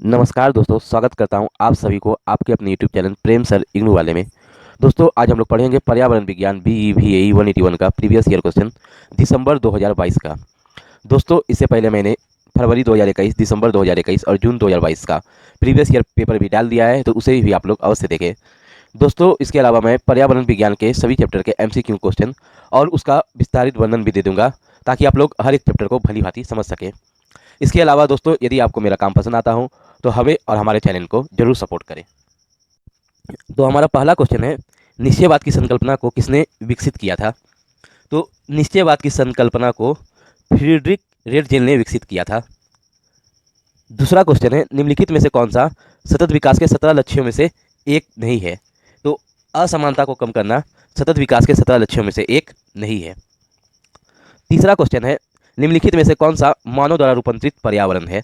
नमस्कार दोस्तों, स्वागत करता हूं आप सभी को आपके अपने यूट्यूब चैनल प्रेम सर इग्नू वाले में। दोस्तों आज हम लोग पढ़ेंगे पर्यावरण विज्ञान BEVAE 181 का प्रीवियस ईयर क्वेश्चन दिसंबर 2022 का। दोस्तों इससे पहले मैंने फरवरी 2021, दिसंबर 2021 और जून 2022 का प्रीवियस ईयर पेपर भी डाल दिया है, तो उसे भी आप लोग अवश्य देखें। दोस्तों इसके अलावा मैं पर्यावरण विज्ञान के सभी चैप्टर के MCQ क्वेश्चन और उसका विस्तारित वर्णन भी दे दूंगा, ताकि आप लोग हर एक चैप्टर को भली भांति समझ सकें। इसके अलावा दोस्तों यदि आपको मेरा काम पसंद आता हो तो हमें और हमारे चैनल को जरूर सपोर्ट करें। तो हमारा पहला क्वेश्चन है, निश्चयवाद की संकल्पना को किसने विकसित किया था? तो निश्चयवाद की संकल्पना को फ्रीडरिक रेटजेल ने विकसित किया था। दूसरा क्वेश्चन है, निम्नलिखित में से कौन सा सतत विकास के 17 लक्ष्यों में से एक नहीं है? तो असमानता को कम करना सतत विकास के 17 लक्ष्यों में से एक नहीं है। तीसरा क्वेश्चन है, निम्नलिखित में से कौन सा मानव द्वारा रूपांतरित पर्यावरण है?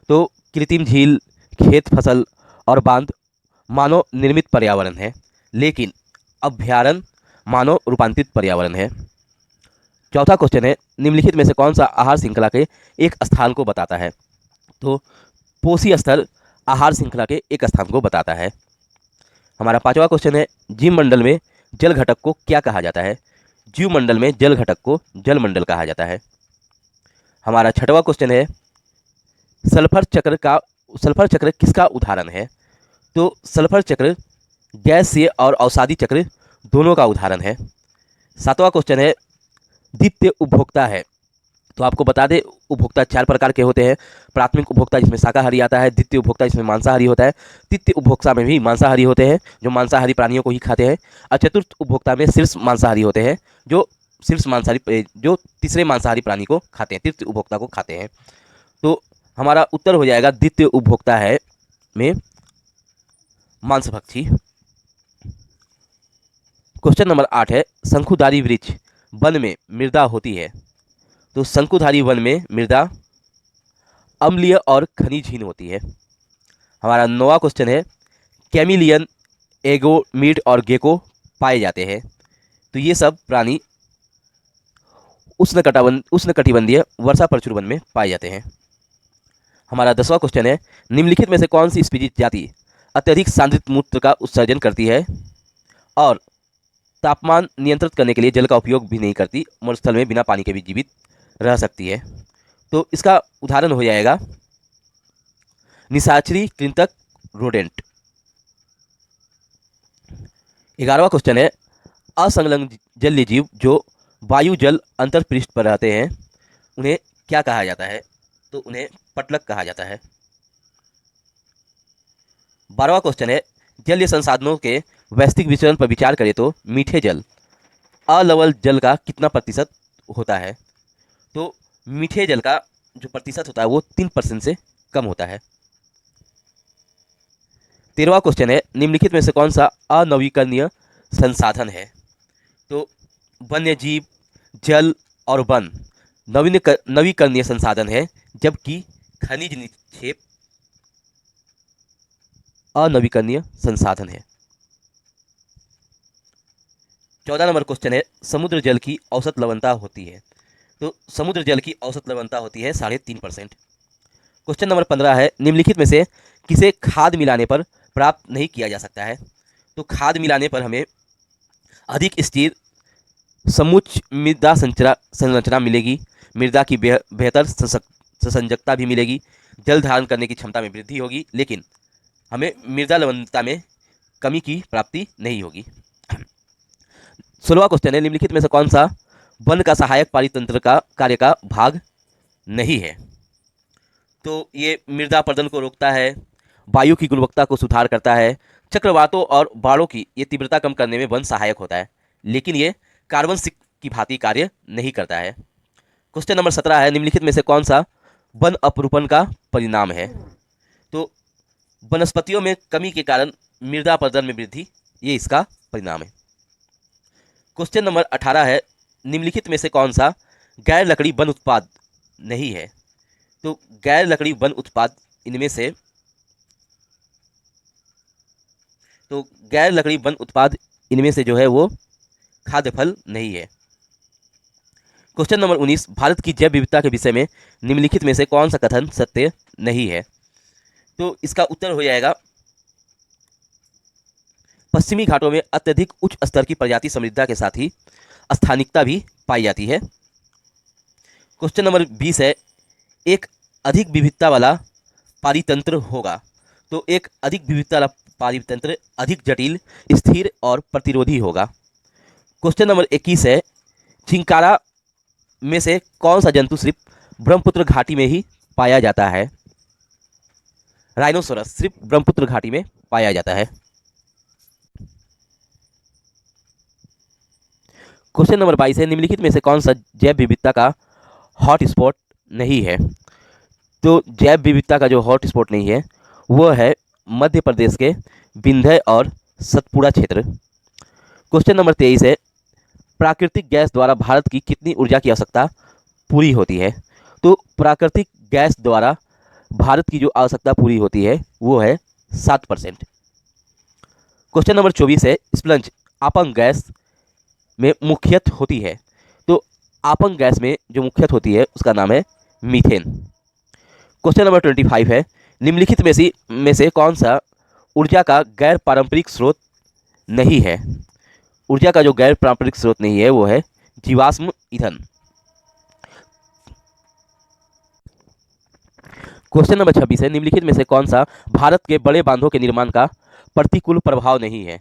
तो कृत्रिम झील, खेत फसल और बांध मानव निर्मित पर्यावरण है, लेकिन अभ्यारण्य मानव रूपांतरित पर्यावरण है। चौथा क्वेश्चन है, निम्नलिखित में से कौन सा आहार श्रृंखला के एक स्थान को बताता है? तो पोषी स्तर आहार श्रृंखला के एक स्थान को बताता है। हमारा पांचवा क्वेश्चन है, जीव मंडल में जल घटक को क्या कहा जाता है? जीव मंडल में जल घटक को जल मंडल कहा जाता है। हमारा छठवां क्वेश्चन है, सल्फर चक्र किसका उदाहरण है? तो सल्फर चक्र गैसीय और अवसादी चक्र दोनों का उदाहरण है। सातवां क्वेश्चन है, द्वितीय उपभोक्ता है। तो आपको बता दें, उपभोक्ता चार प्रकार के होते हैं। प्राथमिक उपभोक्ता जिसमें शाकाहारी आता है, द्वितीय उपभोक्ता जिसमें मांसाहारी होता है, तृतीय उपभोक्ता में भी मांसाहारी होते हैं जो मांसाहारी प्राणियों को ही खाते हैं, और चतुर्थ उपभोक्ता में शीर्ष मांसाहारी होते हैं जो तीसरे मांसाहारी प्राणी को खाते हैं, तृतीय उपभोक्ता को खाते हैं। तो हमारा उत्तर हो जाएगा द्वितीय उपभोक्ता है में मांसभक्षी। क्वेश्चन नंबर 8 है, शंकुधारी वृक्ष वन में मृदा होती है। तो शंकुधारी वन में मृदा अम्लीय और खनिजहीन होती है। हमारा 9वां क्वेश्चन है, कैमिलियन, एगोमीड और गेको पाए जाते हैं। तो ये सब प्राणी उष्णकटिबंधीय वर्षा प्रचुर वन में पाए जाते हैं। हमारा 10वां क्वेश्चन है, निम्नलिखित में से कौन सी स्पीशीज जाति अत्यधिक सांद्रित मूत्र का उत्सर्जन करती है और तापमान नियंत्रित करने के लिए जल का उपयोग भी नहीं करती, मरुस्थल में बिना पानी के भी जीवित रह सकती है? तो इसका उदाहरण हो जाएगा निशाचरी कृंतक रोडेंट। 11वां क्वेश्चन है, असंलग्न जलीय जीव जो वायु जल अंतरपृष्ठ पर रहते हैं उन्हें क्या कहा जाता है? तो उन्हें पटलक कहा जाता है। 12वां क्वेश्चन है, जलीय संसाधनों के वैश्विक विचरण पर विचार करें तो मीठे जल अलवल जल का कितना प्रतिशत होता है? तो मीठे जल का जो प्रतिशत होता है वो 3% से कम होता है। 13वां क्वेश्चन है, निम्नलिखित में से कौन सा अनवीकरणीय संसाधन है? तो वन्य जीव, जल और वन नवीकरणीय संसाधन है, जबकि खनिज निक्षेप अनवीकरणीय संसाधन है। 14 नंबर क्वेश्चन है, समुद्र जल की औसत लवणता होती है। तो समुद्र जल की औसत लवणता होती है 3.5%। क्वेश्चन नंबर 15 है, निम्नलिखित में से किसे खाद मिलाने पर प्राप्त नहीं किया जा सकता है? तो खाद मिलाने पर हमें अधिक स्थिर समुच्च मृदा संरचना मिलेगी, मृदा की बेहतर ससंजकता भी मिलेगी, जल धारण करने की क्षमता में वृद्धि होगी, लेकिन हमें मृदा लवणता में कमी की प्राप्ति नहीं होगी। 16वां क्वेश्चन है, निम्नलिखित में से कौन सा वन का सहायक पारितंत्र का कार्य का भाग नहीं है? तो ये मृदा अपरदन को रोकता है, वायु की गुणवत्ता को सुधार करता है, चक्रवातों और बाढ़ों की ये तीव्रता कम करने में वन सहायक होता है, लेकिन ये कार्बन सिंक की भांति कार्य नहीं करता है। क्वेश्चन नंबर 17 है, निम्नलिखित में से कौन सा वन अपरूपण का परिणाम है? तो वनस्पतियों में कमी के कारण मृदा अपरदन में वृद्धि, ये इसका परिणाम है। क्वेश्चन नंबर 18 है, निम्नलिखित में से कौन सा गैर लकड़ी वन उत्पाद नहीं है? तो गैर लकड़ी वन उत्पाद इनमें से तो गैर लकड़ी वन उत्पाद इनमें से जो है वो खाद्य फल नहीं है। क्वेश्चन नंबर 19, भारत की जैव विविधता के विषय में निम्नलिखित में से कौन सा कथन सत्य नहीं है? तो इसका उत्तर हो जाएगा पश्चिमी घाटों में अत्यधिक उच्च स्तर की प्रजाति समृद्धता के साथ ही स्थानिकता भी पाई जाती है। क्वेश्चन नंबर 20 है, एक अधिक विविधता वाला पारितंत्र होगा। तो एक अधिक विविधता वाला पारितंत्र अधिक जटिल, स्थिर और प्रतिरोधी होगा। क्वेश्चन नंबर 21 है, चिंकारा में से कौन सा जंतु सिर्फ ब्रह्मपुत्र घाटी में ही पाया जाता है? राइनोसोरस सिर्फ ब्रह्मपुत्र घाटी में पाया जाता है। क्वेश्चन नंबर 22 है, निम्नलिखित में से कौन सा जैव विविधता का हॉट स्पॉट नहीं है? तो जैव विविधता का जो हॉट स्पॉट नहीं है वो है मध्य प्रदेश के विंध्य और सतपुड़ा क्षेत्र। क्वेश्चन नंबर 23 है, प्राकृतिक गैस द्वारा भारत की कितनी ऊर्जा की आवश्यकता पूरी होती है? तो प्राकृतिक गैस द्वारा भारत की जो आवश्यकता पूरी होती है वो है 7%। क्वेश्चन नंबर 24 है, स्प्लंज आपंग गैस में मुख्यतः होती है। तो आपंग गैस में जो मुख्यतः होती है उसका नाम है मीथेन। क्वेश्चन नंबर 25 है, निम्नलिखित में से कौन सा ऊर्जा का गैर पारंपरिक स्रोत नहीं है? ऊर्जा का जो गैर पारंपरिक स्रोत नहीं है वो है जीवाश्म ईंधन। क्वेश्चन नंबर 26 है, निम्नलिखित में से कौन सा भारत के बड़े बांधों के निर्माण का प्रतिकूल प्रभाव नहीं है?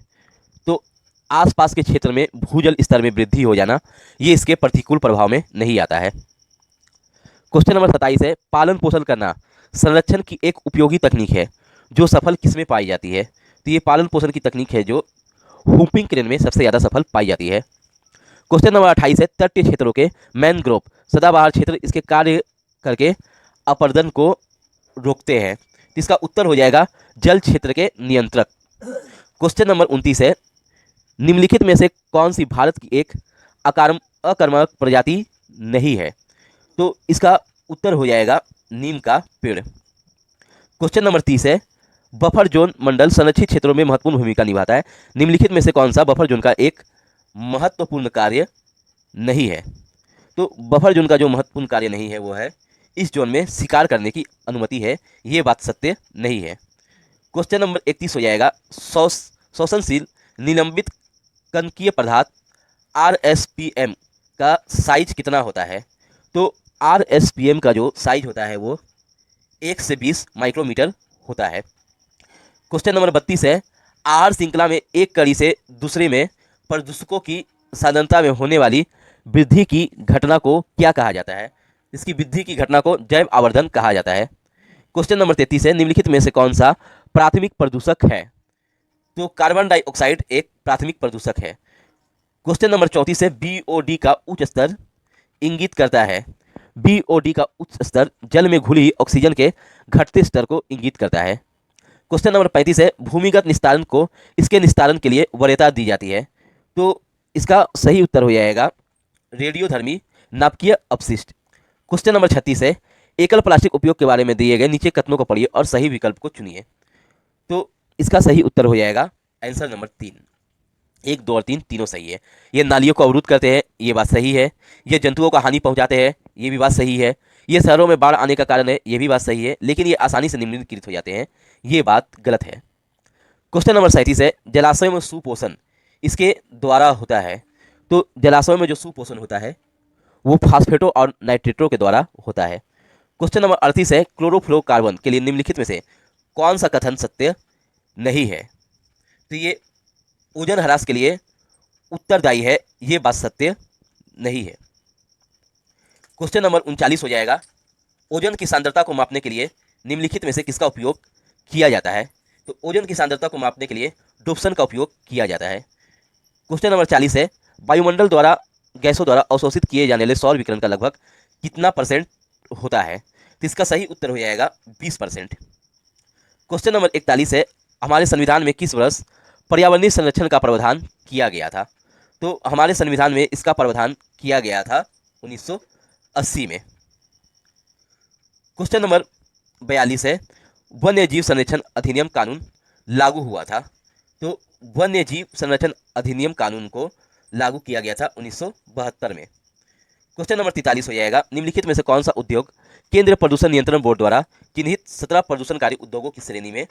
तो आसपास के क्षेत्र में भूजल स्तर में वृद्धि हो जाना ये इसके प्रतिकूल प्रभाव में नहीं आता है। क्वेश्चन नंबर 27 है, पालन पोषण करना संरक्षण की एक उपयोगी तकनीक है जो सफल किसमें पाई जाती है? तो ये पालन पोषण की तकनीक है जो हूपिंग क्रेन में सबसे ज़्यादा सफल पाई जाती है। क्वेश्चन नंबर 28 है, तटीय क्षेत्रों के मैनग्रोव सदाबहार क्षेत्र इसके कार्य करके अपरदन को रोकते हैं। तो इसका उत्तर हो जाएगा जल क्षेत्र के नियंत्रक। क्वेश्चन नंबर 29 है, निम्नलिखित में से कौन सी भारत की एक अकर्मक प्रजाति नहीं है? तो इसका उत्तर हो जाएगा नीम का पेड़। क्वेश्चन नंबर 30 है, बफर जोन मंडल संरक्षित क्षेत्रों में महत्वपूर्ण भूमिका निभाता है। निम्नलिखित में से कौन सा बफर जोन का एक महत्वपूर्ण कार्य नहीं है? तो बफर जोन का जो महत्वपूर्ण कार्य नहीं है वो है इस जोन में शिकार करने की अनुमति है, ये बात सत्य नहीं है। क्वेश्चन नंबर 31 हो जाएगा, शोषणशील निलंबित कणकीय पदार्थ RSPM का साइज कितना होता है? तो RSPM का जो साइज होता है वो 1 से 20 माइक्रोमीटर होता है। क्वेश्चन नंबर 32 है, आहार श्रृंखला में एक कड़ी से दूसरे में प्रदूषकों की सांद्रता में होने वाली वृद्धि की घटना को क्या कहा जाता है? इसकी वृद्धि की घटना को जैव आवर्धन कहा जाता है। क्वेश्चन नंबर 33 है, निम्नलिखित में से कौन सा प्राथमिक प्रदूषक है? तो कार्बन डाइऑक्साइड एक प्राथमिक प्रदूषक है। क्वेश्चन नंबर 34 है, BOD का उच्च स्तर इंगित करता है। BOD का उच्च स्तर जल में घुली ऑक्सीजन के घटते स्तर को इंगित करता है। क्वेश्चन नंबर 35 है, भूमिगत निस्तारण को इसके निस्तारण के लिए वरीयता दी जाती है। तो इसका सही उत्तर हो जाएगा रेडियोधर्मी नाभिकीय अपशिष्ट। क्वेश्चन नंबर 36 है, एकल प्लास्टिक उपयोग के बारे में दिए गए नीचे कथनों को पढ़िए और सही विकल्प को चुनिए। तो इसका सही उत्तर हो जाएगा आंसर नंबर 3। 1, 2 और 3 तीनों सही है। ये नालियों को अवरुद्ध करते हैं, ये बात सही है। ये जंतुओं को हानि पहुंचाते हैं, ये भी बात सही है। ये शहरों में बाढ़ आने का कारण है, ये भी बात सही है। लेकिन ये आसानी से निम्नलिखित हो जाते हैं, ये बात गलत है। क्वेश्चन नंबर 37 है, जलाशयों में सुपोषण इसके द्वारा होता है। तो जलाशयों में जो सुपोषण होता है वो फास्फेटों और नाइट्रेटों के द्वारा होता है। क्वेश्चन नंबर 38 है, क्लोरोफ्लोरोकार्बन के लिए निम्नलिखित में से कौन सा कथन सत्य नहीं है? तो ये ओजोन ह्रास के लिए उत्तरदायी है, ये बात सत्य नहीं है। क्वेश्चन नंबर 39 हो जाएगा, ओजोन की सांद्रता को मापने के लिए निम्नलिखित में से किसका उपयोग किया जाता है? तो ओजोन की सांद्रता को मापने के लिए डोप्सन का उपयोग किया जाता है। क्वेश्चन नंबर 40 है, वायुमंडल द्वारा गैसों द्वारा अवशोषित किए जाने वाले सौर विकिरण का लगभग कितना % होता है? तो इसका सही उत्तर हो जाएगा 20%। क्वेश्चन नंबर 41 है, हमारे संविधान में किस वर्ष पर्यावरणीय संरक्षण का प्रावधान किया गया था? तो हमारे संविधान में इसका प्रावधान किया गया था 1980 में। क्वेश्चन नंबर 42 है, वन्य जीव संरक्षण अधिनियम कानून लागू हुआ था। तो वन्य जीव संरक्षण अधिनियम कानून को लागू किया गया था 1972 में। क्वेश्चन नंबर 43 हो जाएगा, निम्नलिखित में से कौन सा उद्योग केंद्रीय प्रदूषण नियंत्रण बोर्ड द्वारा चिन्हित 17 प्रदूषणकारी उद्योगों की श्रेणी में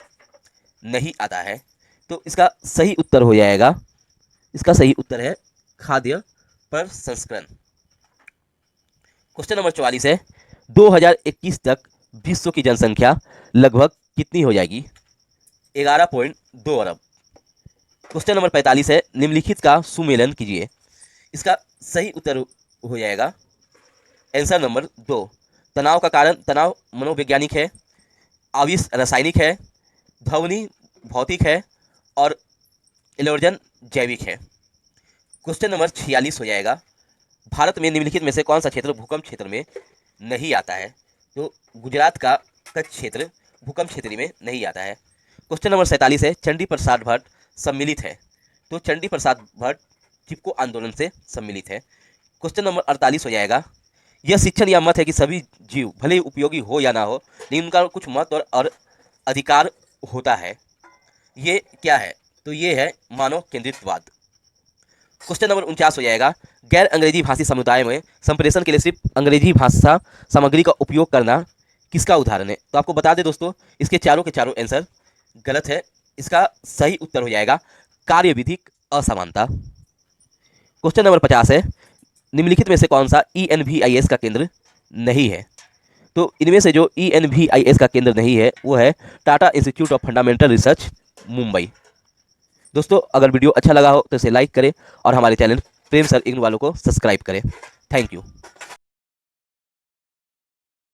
नहीं आता है। तो इसका सही उत्तर हो जाएगा, इसका सही उत्तर है खाद्य प्रसंस्करण। क्वेश्चन नंबर 44 है 2021 तक विश्व की जनसंख्या लगभग कितनी हो जाएगी? 11.2 अरब। क्वेश्चन नंबर 45 है निम्नलिखित का सुमेलन कीजिए। इसका सही उत्तर हो जाएगा आंसर नंबर 2। तनाव का कारण तनाव मनोवैज्ञानिक है, आवेश रासायनिक है, ध्वनि भौतिक है और एलोर्जन जैविक है। क्वेश्चन नंबर 46 हो जाएगा भारत में निम्नलिखित में से कौन सा क्षेत्र भूकंप क्षेत्र में नहीं आता है? तो गुजरात का कच्छ क्षेत्र भूकंप क्षेत्र में नहीं आता है। क्वेश्चन नंबर 47 है चंडी प्रसाद भट्ट सम्मिलित है। तो चंडी प्रसाद भट्ट चिपको आंदोलन से सम्मिलित है। क्वेश्चन नंबर 48 हो जाएगा यह शिक्षण या मत है कि सभी जीव भले ही उपयोगी हो या ना हो लेकिन उनका कुछ मत और अधिकार होता है। ये क्या है? तो ये है मानव केंद्रितवाद। क्वेश्चन नंबर 49 हो जाएगा गैर अंग्रेजी भाषी समुदाय में संप्रेषण के लिए सिर्फ अंग्रेजी भाषा सामग्री का उपयोग करना किसका उदाहरण है? तो आपको बता दें दोस्तों इसके चारों के चारों आंसर गलत है। इसका सही उत्तर हो जाएगा कार्यविधिक असमानता। क्वेश्चन नंबर 50 है निम्नलिखित में से कौन सा ENVIS का केंद्र नहीं है? तो इनमें से जो ENVIS का केंद्र नहीं है वो है Tata institute of fundamental research Mumbai. दोस्तों अगर वीडियो अच्छा लगा हो तो इसे लाइक करें और हमारे चैनल प्रेम सर इग्नू वालों को सब्सक्राइब करें। Thank you.